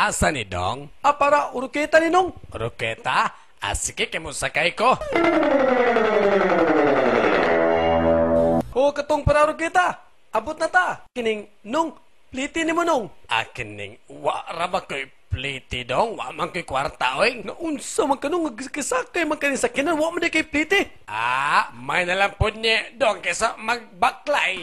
asa ni Dong? Para uruketa ni Nong. Roketa? Sige, kimusakay ko. Katong para uruketa. Abot na ta. Kining Nong, pliti ni mo Nong. Kining, wa raba ko'y pliti Dong, wa man ko'y kwarta, oy. Naunsa man ka Nong, nagkisakay man ka ni sakinan, wa man di kay pliti. May nalang po niya Dong kesa magbaklay.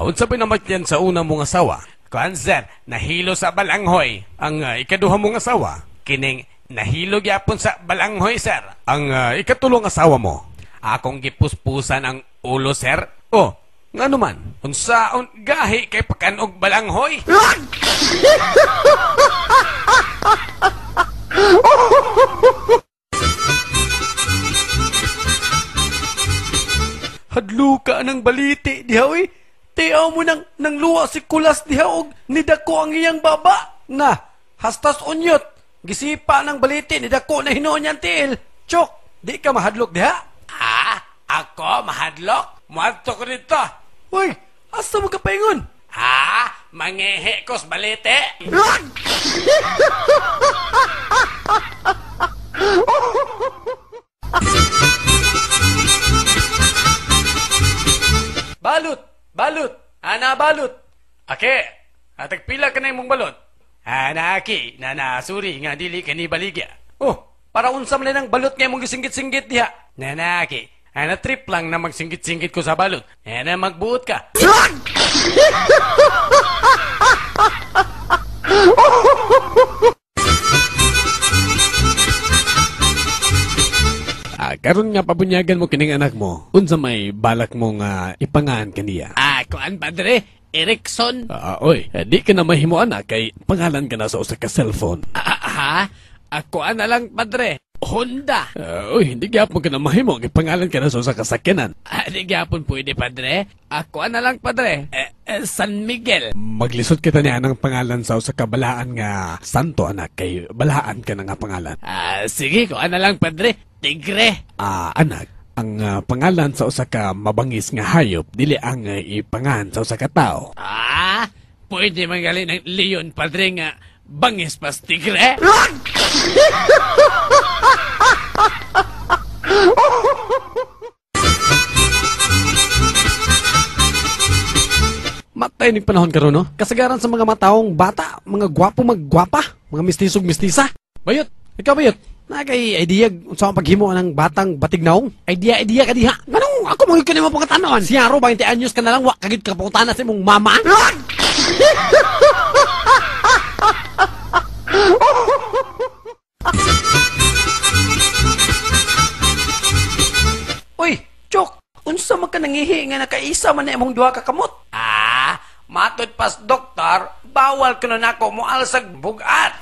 Unsa pa naman yan sa una mong asawa? Kuan sir, nahilo sa balanghoy. Ang ikaduha mong asawa, kining nahilo gyapon sa balanghoy sir. Ang ikatulong asawa mo, akong gipuspusan ang ulo sir. Nga naman, unsaon gahi kay pakanog balanghoy? Hadlo ka ng baliti diha oy. Tiyaw mo nang luwa si Kulas diha og nidako ang iyang baba. Hastas unyot. Gisipa ng baliti nidako na hinuon niyang tiil. Chok, di ka mahadlok diha? Ako mahadlok? Muadto ko dito. Uy, asa mo kapaingon? Mangehe ko sa baliti. Balot! Ana balot! Ake, atagpila ka na imong balot. Aki, suri nga dili ka ni baligya. Para unsa man lang balot nga imong gisinggit-singgit diha. Aki, trip lang na magsinggit-singgit ko sa balot. Magbuot ka. Karon nga pabunyagan mo kining anak mo. Unsa may balak mo nga ipangahan kaniya? Kuan padre, Erickson. Di ka na mahimo anak kay pangalan ka na sa usa ka cellphone. Kuan na lang padre. Honda. Hindi gyapon ka na mahimo kay pangalan ka na sa usa ka sakyanan. Di gyapon pwede padre. Kuan na lang padre. San Miguel. Maglisod kita niya ng pangalan sa usa ka balaan nga santo anak kay balaan ka na nga pangalan. Sige, kuan na lang padre. Tigre. Anak, ang pangalan sa usa ka mabangis nga hayop dili ang ipangahan sa usa ka tao. Pwede magaling ng leon padre nga bangis pas tigre. Matay ni panahon karon no? Kasagaran sa mga mataong bata, mga gwapo maggwapa, mga mistisog mistisa. Bayot, ikaw bayot. Kay idea sa paghimo ng batang batignaong. Idea ka diha. Nganong ako mo kanimo pangatanon? Siyaro 20 anyos ka na lang wa kagid ka putana sa imong mama. Uy, Chok, unsa man ka nangihi nga nakaisa man na imong duha ka kamot? Matod pas doktor, bawal kuno nako mo alsag bugat.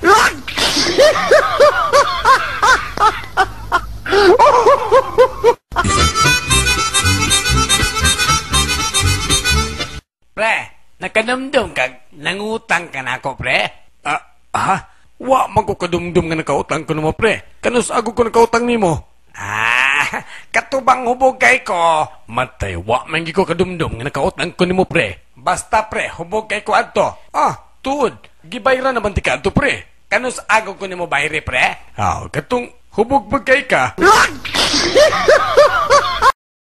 Pre, nakadumdum kag nangutang ka na ako, pre? Wa magkukadumdum nga nakautang ko mo, pre. Kanus ako ko nakautang nimo? Katubang hubog kay ko. Matay, wa mangi ko kadumdum nga nakautang ko nimo, pre. Basta, pre, hubog kay ko adto. Tuod, gibayra naman ti ka adto, pre. Kanus ako ko nimo bayre, pre? Katong hubog bagay ka.